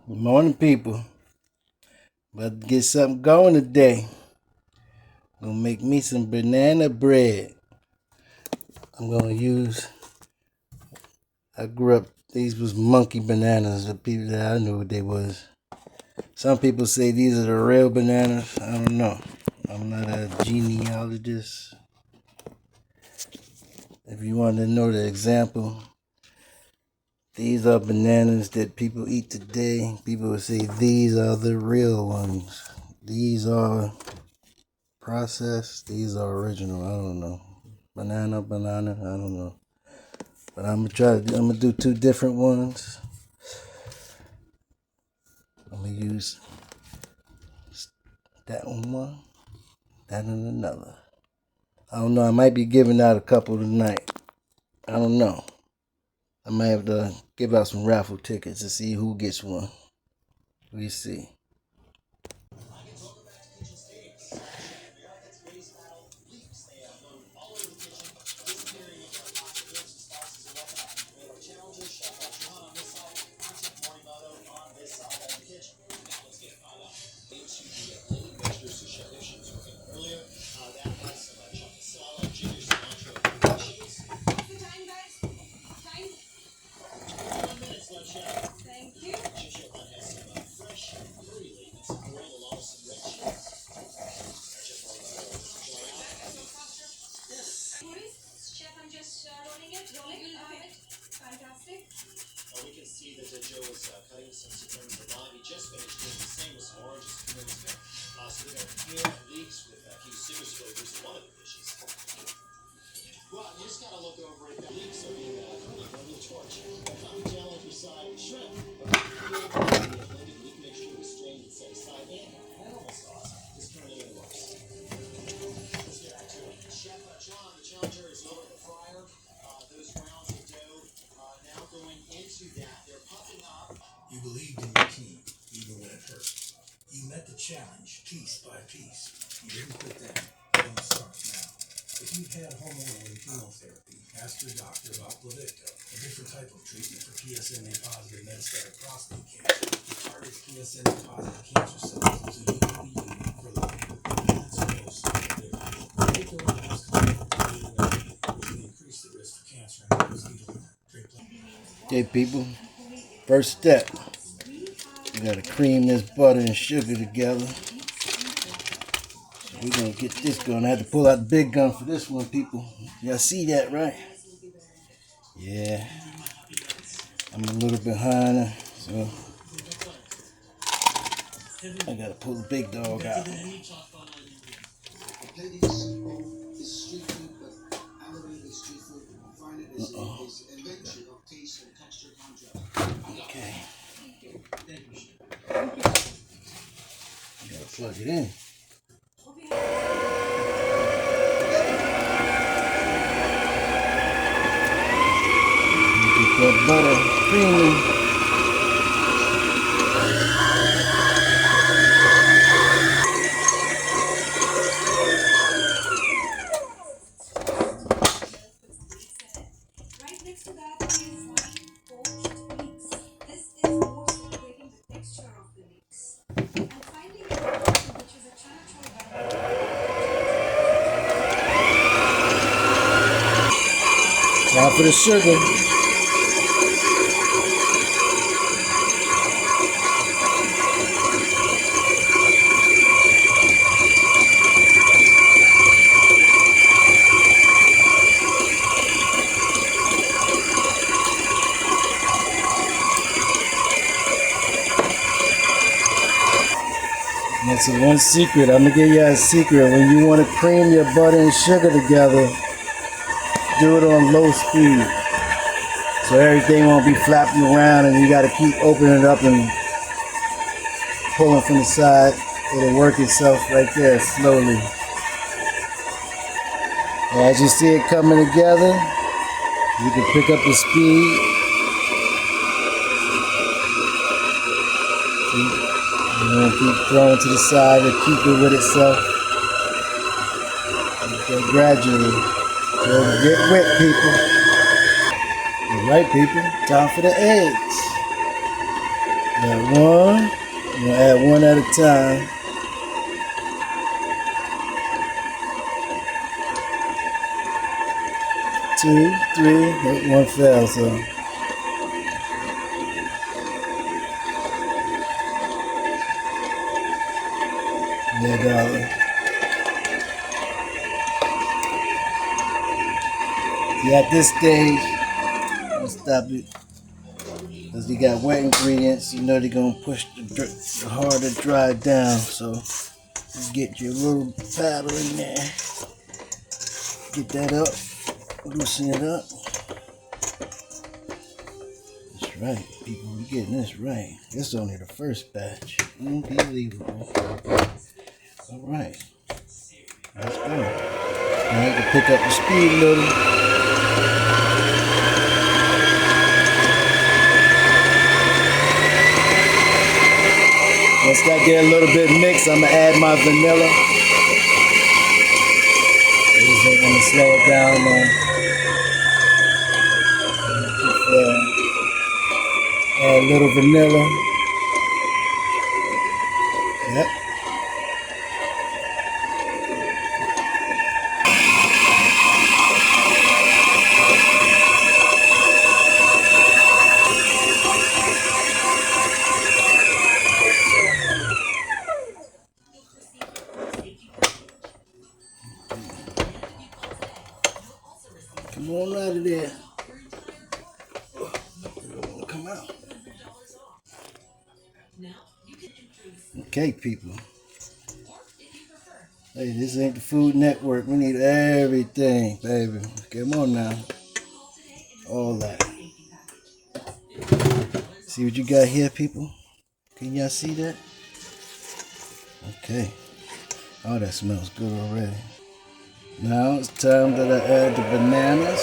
Good morning, people. About to get something going today. Gonna make me some banana bread. I'm gonna use. I grew up. These was monkey bananas. The people that I knew what they was. Some people say these are the real bananas. I don't know. I'm not a genealogist. If you want to know the example, these are bananas that people eat today. People would say these are the real ones. These are processed. These are original. I don't know. Banana, I don't know. But I'm gonna do two different ones. I'm gonna use that one, that and another. I don't know. I might be giving out a couple tonight. I don't know. I might have to give out some raffle tickets to see who gets one. We see. You believed in your team, even when it hurt. You met the challenge piece by piece. You didn't quit then. Don't start now. If you've had hormonal and chemotherapy, ask your doctor about Pluvicto, a different type of treatment for PSMA-positive metastatic prostate cancer. It targets PSMA-positive cancer cells, so you can be unique for life. That's the most different. Pluvicto allows which can increase the risk for cancer and those needle. Okay, people. First step. You gotta cream this butter and sugar together. So we're gonna get this going. I had to pull out the big gun for this one, people. Y'all see that, right? Yeah. I'm a little behind, so I gotta pull the big dog out. Okay. You gotta plug it in. Get that butter creamy. Now for the sugar. That's the one secret. I'm gonna give you a secret. When you want to cream your butter and sugar together, do it on low speed. So everything won't be flapping around and you gotta keep opening it up and pulling from the side. It'll work itself right there slowly. As you see it coming together, you can pick up the speed. And then keep throwing to the side to keep it with itself. Okay, gradually. So get wet, people. All right, people. Time for the eggs. Got one. I'm gonna add one at a time. 2, 3. One fell, so yeah, darling. See, at this stage, I'll stop it because you got wet ingredients. You know they're gonna push the harder dry down. So just get your little paddle in there. Get that up. Loosen it up. That's right, people. We're getting this right. This is only the first batch. Unbelievable. All right. Let's go. Now I can pick up the speed a little. Once that get a little bit mixed, I'm gonna add my vanilla. I'm gonna slow it down now. Add a little vanilla. Yep. Come on out of there. Come out. Okay, people. Hey, this ain't the Food Network. We need everything, baby. Come on now. All that. See what you got here, people? Can y'all see that? Okay. Oh, that smells good already. Now it's time that I add the bananas.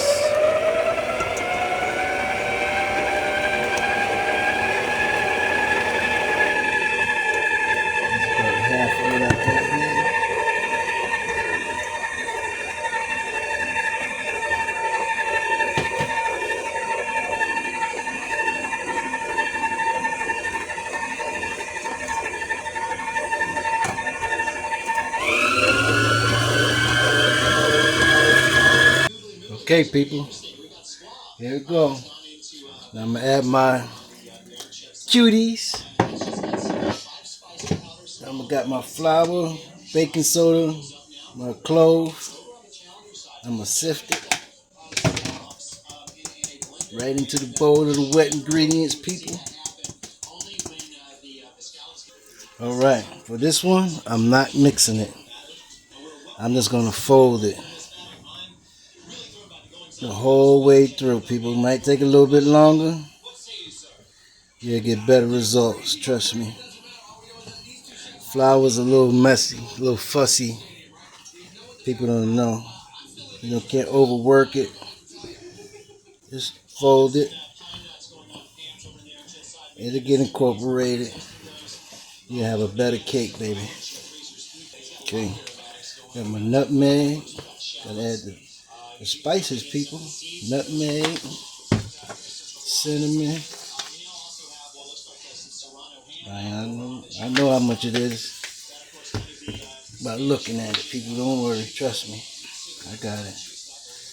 That's about half of what I got here. Okay, people. Here we go. Now I'm gonna add my cuties. I'm gonna got my flour, baking soda, my clove. I'm gonna sift it right into the bowl of the wet ingredients, people. All right, for this one, I'm not mixing it. I'm just gonna fold it the whole way through, people. It might take a little bit longer. You'll get better results, trust me. Flour's a little messy, a little fussy. People don't know. You can't overwork it. Just fold it. It'll get incorporated. You have a better cake, baby. Okay. Got my nutmeg. Gotta add the spices, people. Nutmeg, cinnamon. I know how much it is by looking at it. People, don't worry. Trust me. I got it.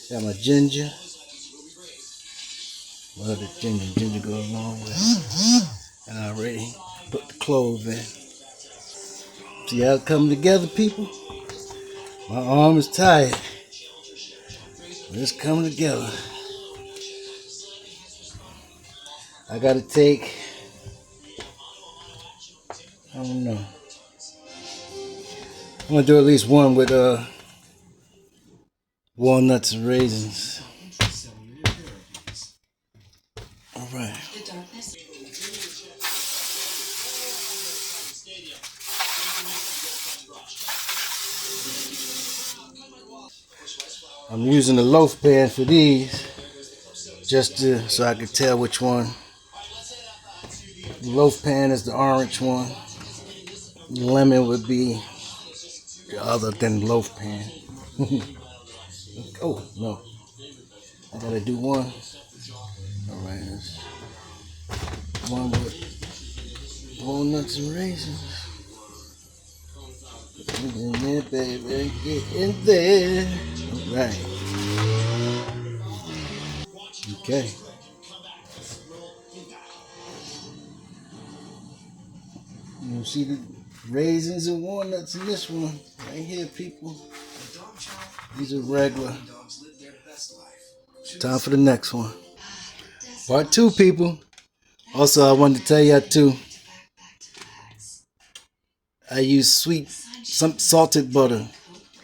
Got my ginger. Love the ginger. Ginger goes a long way. And I already put the clove in. See how it come together, people? My arm is tired. But it's coming together. I gotta take, I don't know. I'm gonna do at least one with walnuts and raisins. All right. I'm using the loaf pan for these, just so I can tell which one. The loaf pan is the orange one. The lemon would be the other than loaf pan. Oh no, I gotta do one. All right, one with Walnuts and raisins. Get in there, baby. Get in there. All right. Okay. You see the raisins and walnuts in this one. Right here, people. These are regular. Time for the next one. Part 2, people. Also, I wanted to tell y'all too. I use some salted butter.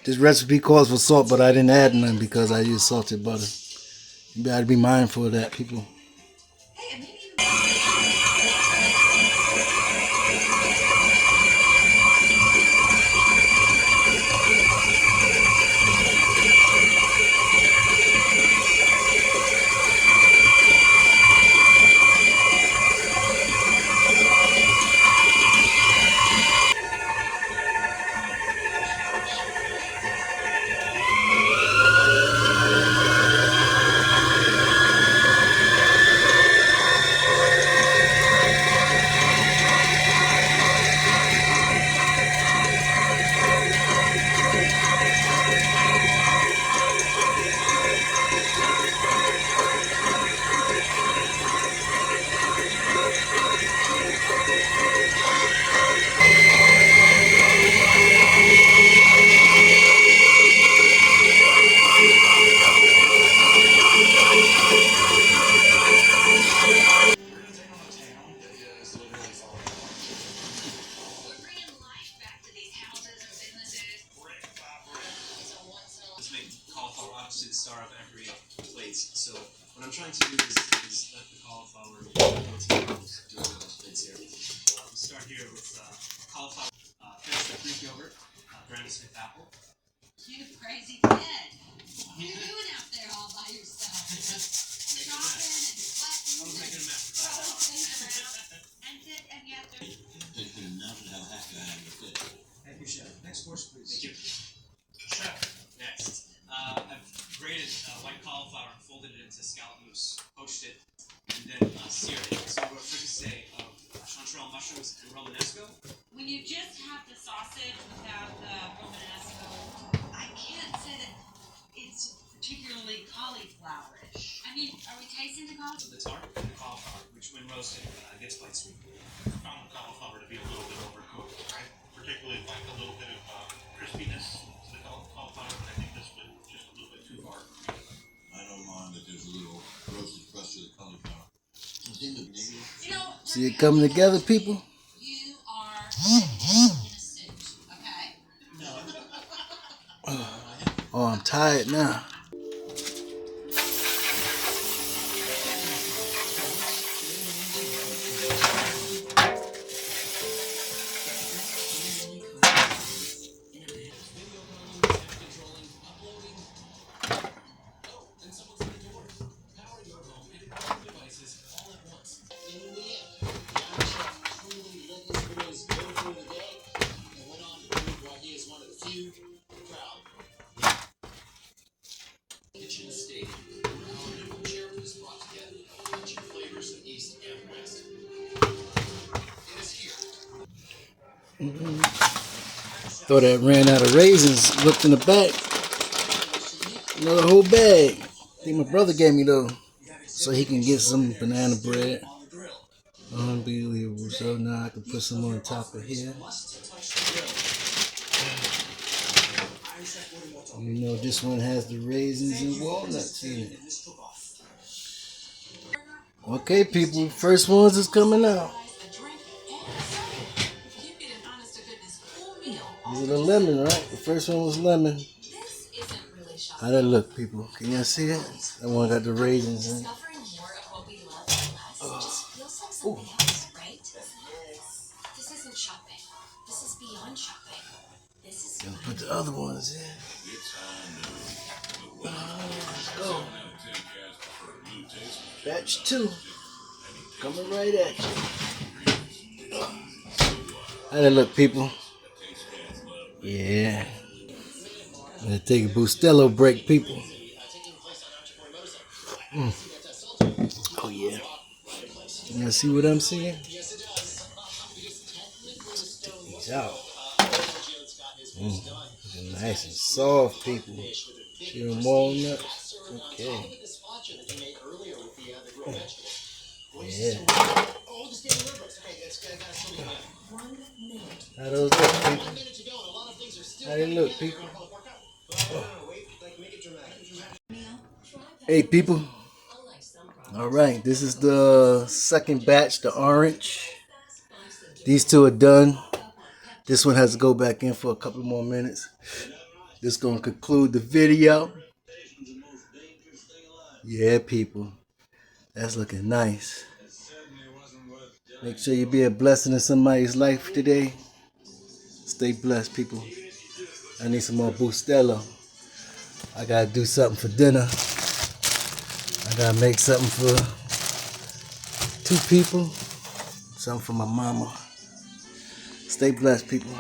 This recipe calls for salt, but I didn't add none because I use salted butter. You gotta be mindful of that, people. See it coming together, people? Oh, I'm tired now. Thought I ran out of raisins. Looked in the back. Another whole bag. I think my brother gave me though, so he can get some banana bread. Unbelievable. So now I can put some on top of here. You know this one has the raisins and walnuts in it. Okay, people. First ones is coming out. These are the lemon, right? The first one was lemon. How that look, people? Can y'all see it? That one got the raisins in it. Ooh. Gonna put the other ones in. Let's go. Batch 2. Coming right at you. How that look, people? Yeah. I'm gonna take a Bustelo break, people. Oh yeah. You gonna see what I'm seeing? Job. Looking nice and soft, people. Pure walnuts. Okay. Yeah. How those look, people? How they look, people? Hey, people. All right, this is the second batch, the orange. These two are done. This one has to go back in for a couple more minutes. This is going to conclude the video. Yeah, people. That's looking nice. Make sure you be a blessing in somebody's life today. Stay blessed, people. I need some more Bustelo. I got to do something for dinner. I got to make something for 2 people. Something for my mama. Stay blessed, people.